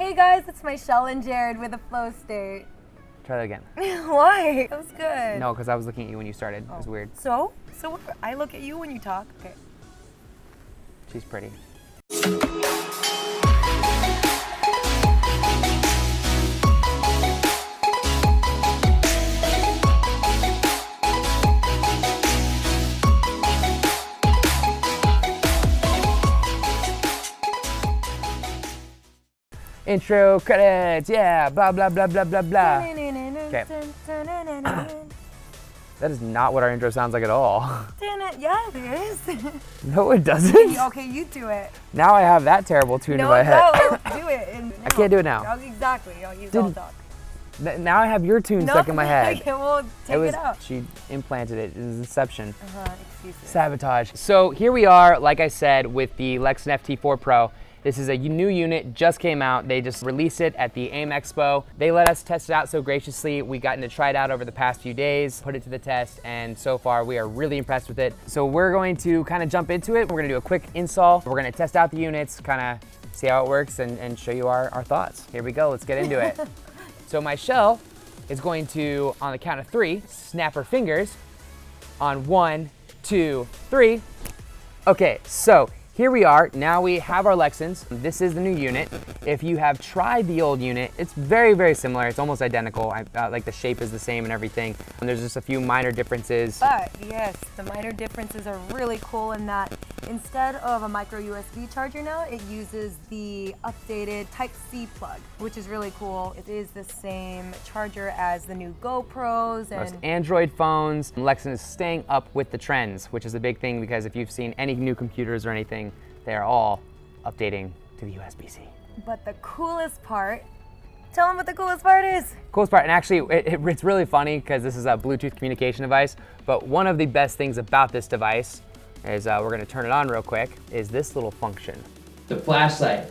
Hey guys, it's Michelle and Jared with the Flowstate. Try that again. Why? That was good. No, because I was looking at you when you started. It was weird. So I look at you when you talk. Okay. She's pretty. Intro credits, yeah, blah, blah, blah, blah, blah, blah. Okay. That is not what our intro sounds like at all. Yeah, it is. No, it doesn't. Okay, you do it. Now I have that terrible tune in my head. No, do it. I can't do it now. Exactly. I'll talk. Now I have your tune stuck in my head. Okay, well, take it out. She implanted it. It was Inception. Excuse me. Sabotage. So here we are, like I said, with the LEXIN FT4 Pro. This is a new unit, just came out. They just released it at the AIM Expo. They let us test it out so graciously. We gotten to try it out over the past few days, put it to the test, and so far we are really impressed with it. So we're going to kind of jump into it. We're gonna do a quick install. We're gonna test out the units, kind of see how it works and show you our thoughts. Here we go, let's get into it. So Michelle is going to, on the count of 3, snap her fingers on 1, 2, 3. Okay, so here we are. Now we have our LEXINs. This is the new unit. If you have tried the old unit, it's very, very similar. It's almost identical. Like the shape is the same and everything. And there's just a few minor differences. But yes, the minor differences are really cool in that instead of a micro USB charger now, it uses the updated Type-C plug, which is really cool. It is the same charger as the new GoPros and most Android phones. LEXIN is staying up with the trends, which is a big thing because if you've seen any new computers or anything, they're all updating to the USB-C. But the coolest part, tell them what the coolest part is. Coolest part, and actually it's really funny because this is a Bluetooth communication device, but one of the best things about this device is, we're gonna turn it on real quick, is this little function. The flashlight.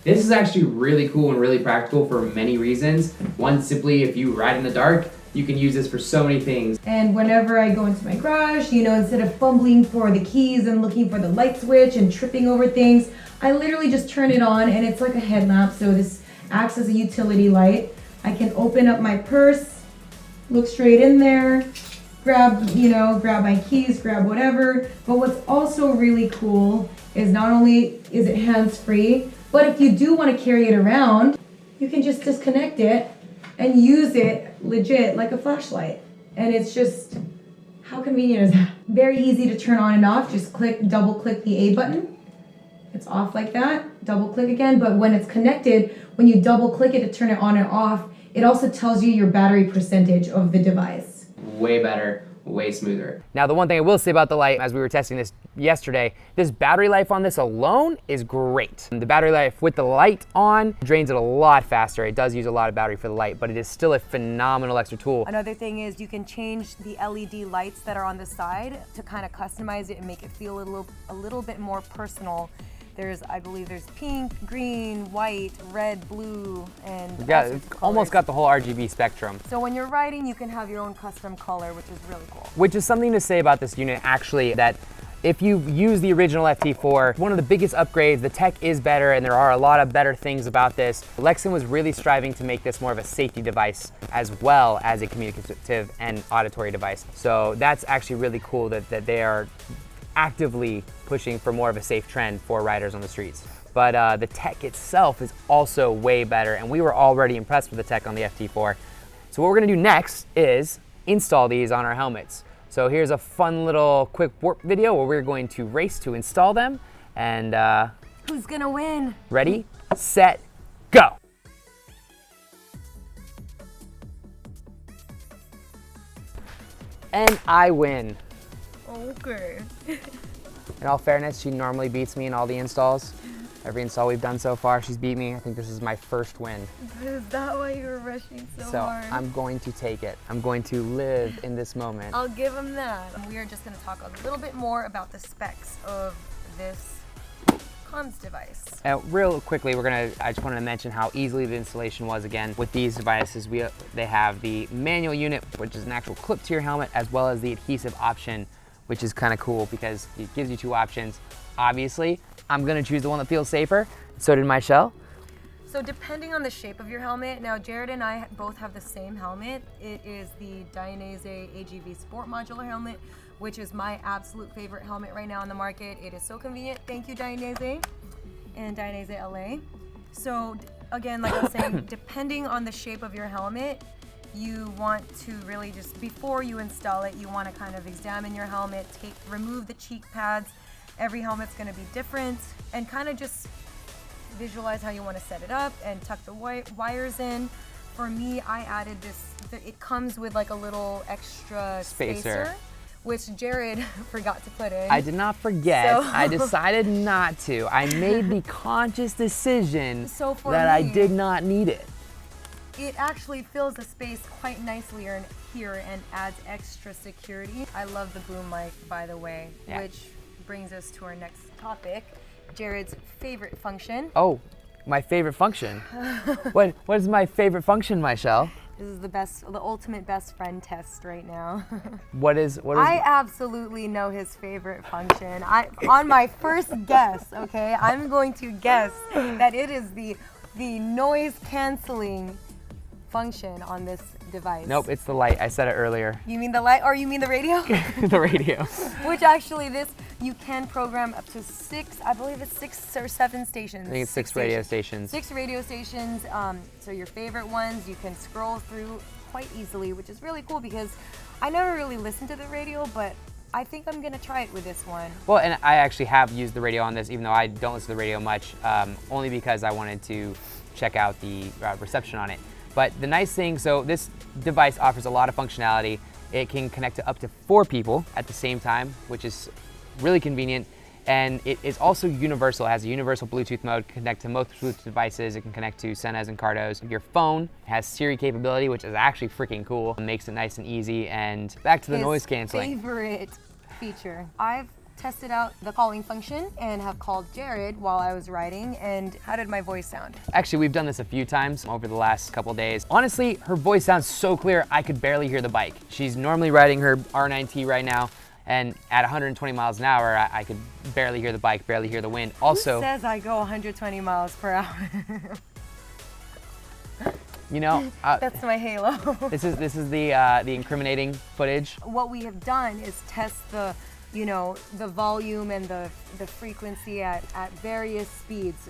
This is actually really cool and really practical for many reasons. One, simply if you ride in the dark, you can use this for so many things. And whenever I go into my garage, instead of fumbling for the keys and looking for the light switch and tripping over things, I literally just turn it on and it's like a headlamp, so this acts as a utility light. I can open up my purse, look straight in there, grab my keys, grab whatever. But what's also really cool is not only is it hands-free, but if you do want to carry it around, you can just disconnect it and use it legit like a flashlight. And it's just, how convenient is that? Very easy to turn on and off. Just double click the A button. It's off like that, double click again. But when it's connected, when you double click it to turn it on and off, it also tells you your battery percentage of the device. Way better, way smoother. Now the one thing I will say about the light, as we were testing this yesterday, this battery life on this alone is great. The battery life with the light on drains it a lot faster. It does use a lot of battery for the light, but it is still a phenomenal extra tool. Another thing is you can change the LED lights that are on the side to kind of customize it and make it feel a little bit more personal. I believe there's pink, green, white, red, blue, and yeah, it's almost got the whole RGB spectrum. So when you're riding, you can have your own custom color, which is really cool. Which is something to say about this unit, actually, that if you use the original FT4, one of the biggest upgrades, the tech is better, and there are a lot of better things about this. LEXIN was really striving to make this more of a safety device as well as a communicative and auditory device. So that's actually really cool that they are actively pushing for more of a safe trend for riders on the streets. But the tech itself is also way better, and we were already impressed with the tech on the FT4. So what we're gonna do next is install these on our helmets. So here's a fun little quick warp video where we're going to race to install them, and who's gonna win? Ready, set, go. And I win. Okay. In all fairness, she normally beats me in all the installs. Every install we've done so far, she's beat me. I think this is my first win. Is that why you were rushing so hard? So I'm going to take it. I'm going to live in this moment. I'll give him that. We are just going to talk a little bit more about the specs of this comms device. Real quickly, I just wanted to mention how easily the installation was again. With these devices, they have the manual unit, which is an actual clip to your helmet, as well as the adhesive option, which is kind of cool because it gives you 2 options. Obviously, I'm gonna choose the one that feels safer. So did Michelle. So depending on the shape of your helmet, now Jared and I both have the same helmet. It is the Dainese AGV Sport Modular helmet, which is my absolute favorite helmet right now on the market. It is so convenient. Thank you, Dainese and Dainese LA. So again, like I was saying, depending on the shape of your helmet, you want to really just, before you install it, you want to kind of examine your helmet, remove the cheek pads. Every helmet's going to be different, and kind of just visualize how you want to set it up and tuck the wires in. For me, I added this, it comes with like a little extra spacer, which Jared forgot to put in. I did not forget. I decided not to. I made the conscious decision that I did not need it. It actually fills the space quite nicely here and adds extra security. I love the boom mic, by the way, which brings us to our next topic. Jared's favorite function. Oh, my favorite function? What is my favorite function, Michelle? This is the ultimate best friend test right now. What is? I absolutely know his favorite function. On my first guess, okay, I'm going to guess that it is the noise canceling function on this device. Nope, it's the light. I said it earlier. You mean the light, or you mean the radio? The radio. Which actually you can program up to 6, I believe it's 6 or 7 stations. I think it's 6 radio stations. 6 radio stations, so your favorite ones you can scroll through quite easily, which is really cool because I never really listened to the radio, but I think I'm gonna try it with this one. Well, and I actually have used the radio on this, even though I don't listen to the radio much, only because I wanted to check out the reception on it. But the nice thing, so this device offers a lot of functionality. It can connect to up to 4 people at the same time, which is really convenient. And it is also universal. It has a universal Bluetooth mode, connect to most Bluetooth devices. It can connect to Senes and Cardos. Your phone has Siri capability, which is actually freaking cool. It makes it nice and easy. And back to the noise canceling. Favorite feature. I've tested out the calling function and have called Jared while I was riding. And how did my voice sound? Actually, we've done this a few times over the last couple days. Honestly, her voice sounds so clear, I could barely hear the bike. She's normally riding her R9T right now, and at 120 miles an hour, I could barely hear the bike, barely hear the wind. Also, who says I go 120 miles per hour? You know, that's my halo. This is the incriminating footage. What we have done is test the volume and the frequency at various speeds,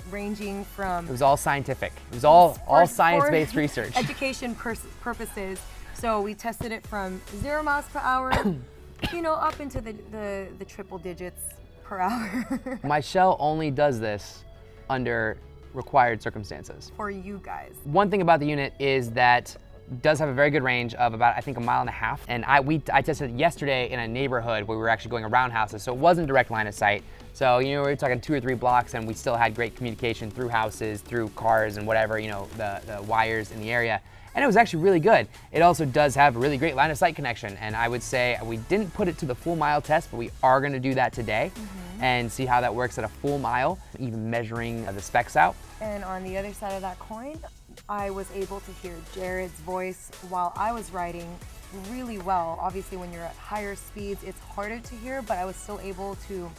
ranging from. It was all scientific. It was all science-based research. Education purposes. So we tested it from 0 miles per hour, up into the triple digits per hour. Michelle only does this under required circumstances. For you guys. One thing about the unit is that it does have a very good range of about, I think, 1.5 miles. And I tested it yesterday in a neighborhood where we were actually going around houses, so it wasn't direct line of sight. So, we were talking 2 or 3 blocks, and we still had great communication through houses, through cars, and whatever, the wires in the area. And it was actually really good. It also does have a really great line of sight connection. And I would say we didn't put it to the full mile test, but we are gonna do that today and see how that works at a full mile, even measuring the specs out. And on the other side of that coin, I was able to hear Jared's voice while I was riding really well. Obviously, when you're at higher speeds, it's harder to hear, but I was still able to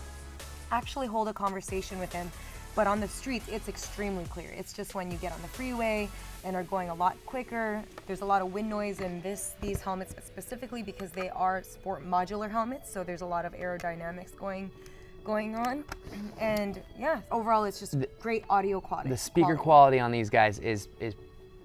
actually hold a conversation with him. But on the streets, it's extremely clear. It's just when you get on the freeway and are going a lot quicker, there's a lot of wind noise in these helmets specifically because they are sport modular helmets, so there's a lot of aerodynamics going on. And yeah, overall it's just great audio quality. The speaker quality on these guys is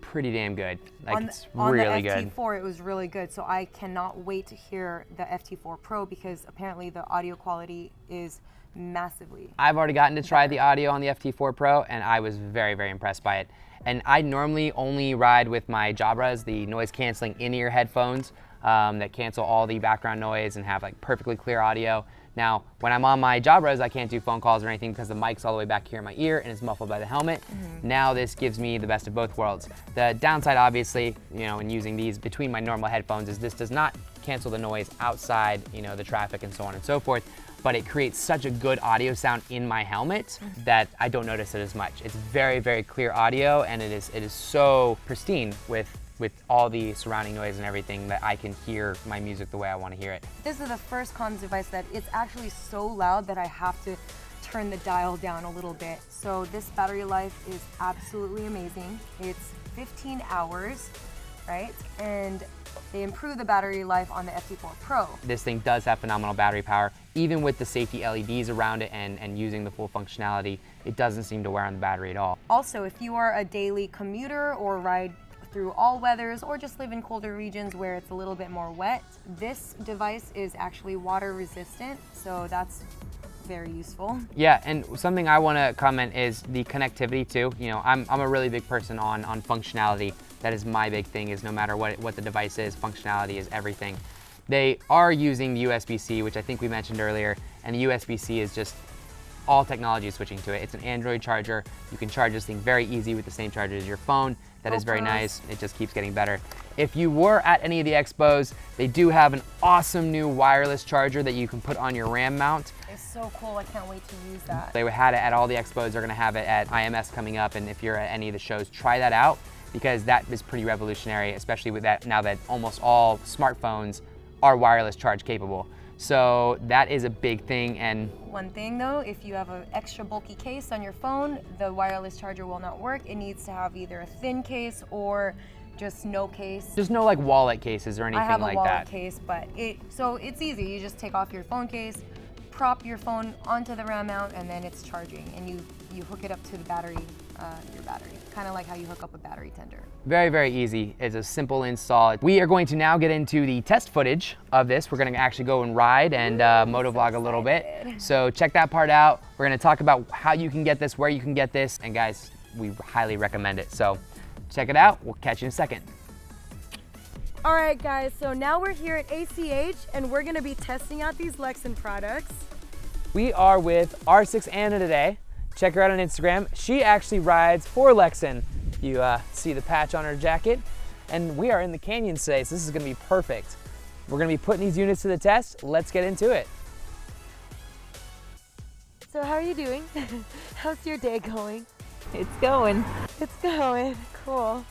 pretty damn good. It's really good. On the FT4 it was really good, so I cannot wait to hear the FT4 Pro because apparently the audio quality is massively. I've already gotten to try the audio on the FT4 Pro and I was very, very impressed by it. And I normally only ride with my Jabras, the noise canceling in-ear headphones that cancel all the background noise and have perfectly clear audio. Now, when I'm on my Jabras, I can't do phone calls or anything because the mic's all the way back here in my ear and it's muffled by the helmet. Now this gives me the best of both worlds. The downside, obviously, in using these between my normal headphones is this does not cancel the noise outside, the traffic and so on and so forth, but it creates such a good audio sound in my helmet that I don't notice it as much. It's very, very clear audio and it is so pristine with all the surrounding noise and everything that I can hear my music the way I want to hear it. This is the first comms device that it's actually so loud that I have to turn the dial down a little bit. So this battery life is absolutely amazing. It's 15 hours, right? And they improve the battery life on the FT4 Pro. This thing does have phenomenal battery power. Even with the safety LEDs around it and using the full functionality, it doesn't seem to wear on the battery at all. Also, if you are a daily commuter or ride through all weathers or just live in colder regions where it's a little bit more wet, this device is actually water resistant, so that's very useful. Yeah, and something I want to comment is the connectivity too. You know, I'm a really big person on functionality. That is my big thing, is no matter what the device is, functionality is everything. They are using the USB-C, which I think we mentioned earlier, and the USB-C is just all technology is switching to it. It's an Android charger. You can charge this thing very easy with the same charger as your phone. That is very nice. It just keeps getting better. If you were at any of the expos, they do have an awesome new wireless charger that you can put on your RAM mount. It's so cool, I can't wait to use that. They had it at all the expos. They're gonna have it at IMS coming up, and if you're at any of the shows, try that out, because that is pretty revolutionary, especially with that now that almost all smartphones are wireless charge capable. So that is a big thing. And one thing though, if you have an extra bulky case on your phone, the wireless charger will not work. It needs to have either a thin case or just no case. There's no like wallet cases or anything like that. I have a wallet case, but so it's easy. You just take off your phone case, prop your phone onto the RAM mount, and then it's charging, and you hook it up to the battery, your battery, kind of like how you hook up a battery tender. Very, very easy. It's a simple install. We are going to now get into the test footage of this. We're going to actually go and ride and motovlog a little bit. So check that part out. We're going to talk about how you can get this, where you can get this, and guys, we highly recommend it. So check it out. We'll catch you in a second. All right, guys, so now we're here at ACH, and we're gonna be testing out these LEXIN products. We are with R6 Anna today. Check her out on Instagram. She actually rides for LEXIN. You see the patch on her jacket. And we are in the canyons today, so this is gonna be perfect. We're gonna be putting these units to the test. Let's get into it. So how are you doing? How's your day going? It's going. It's going, cool.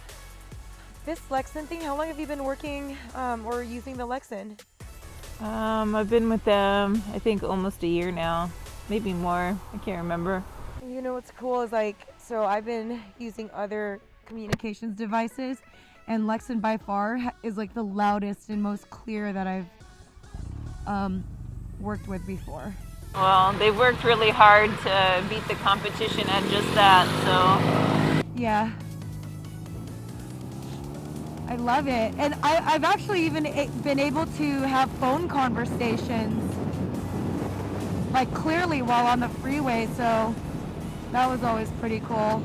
This LEXIN thing, how long have you been working or using the LEXIN? I've been with them, I think almost a year now, maybe more, I can't remember. You know what's cool is so I've been using other communications devices, and LEXIN by far is the loudest and most clear that I've worked with before. Well, they've worked really hard to beat the competition at just that, so. Yeah. I love it. And I've actually even been able to have phone conversations clearly while on the freeway, so that was always pretty cool.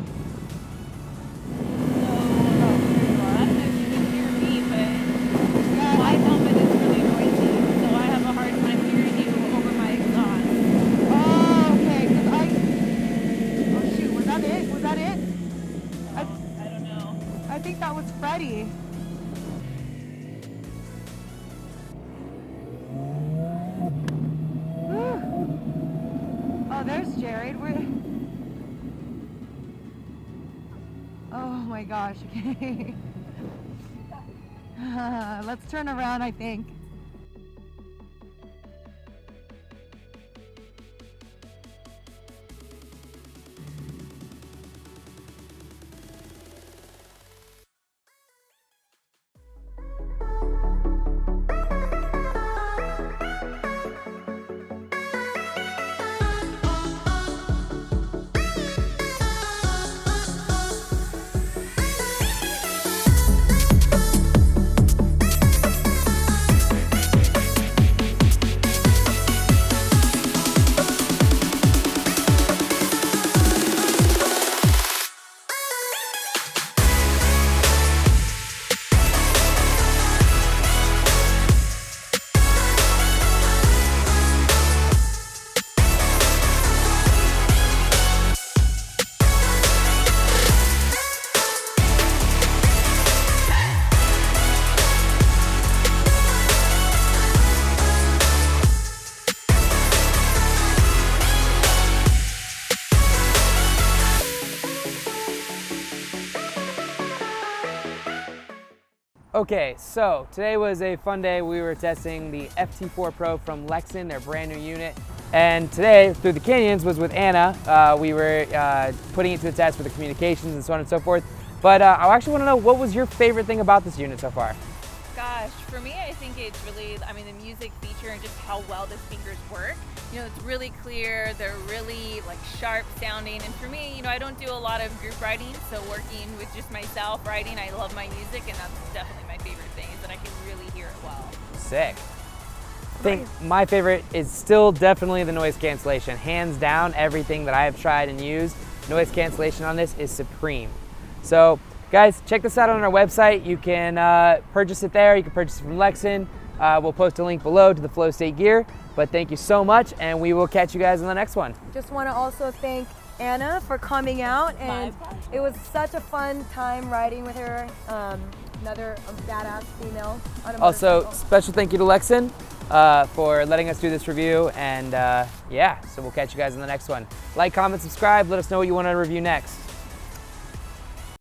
I think that was Freddie. Oh, there's Jared. Oh my gosh. Okay. Let's turn around, I think. Okay, so today was a fun day. We were testing the FT4 Pro from LEXIN, their brand new unit. And today, through the canyons, was with Anna. We were putting it to the test for the communications and so on and so forth. But I actually want to know, what was your favorite thing about this unit so far? Gosh, for me, I think it's really, the music feature and just how well the speakers work. You know, it's really clear, they're really like sharp sounding. And for me, you know, I don't do a lot of group writing, so working with just myself writing, I love my music, and that's definitely my favorite thing, is that I can really hear it well. Sick. I think my favorite is still definitely the noise cancellation. Hands down, everything that I have tried and used, noise cancellation on this is supreme. So guys, check this out on our website. You can purchase it there. You can purchase it from LEXIN. We'll post a link below to the Flowstate gear. But thank you so much, and we will catch you guys in the next one. Just want to also thank Anna for coming out, and it was such a fun time riding with her. Another badass female on a Also, motorcycle. special thank you to LEXIN for letting us do this review, and yeah, so we'll catch you guys in the next one. Like, comment, subscribe, let us know what you want to review next.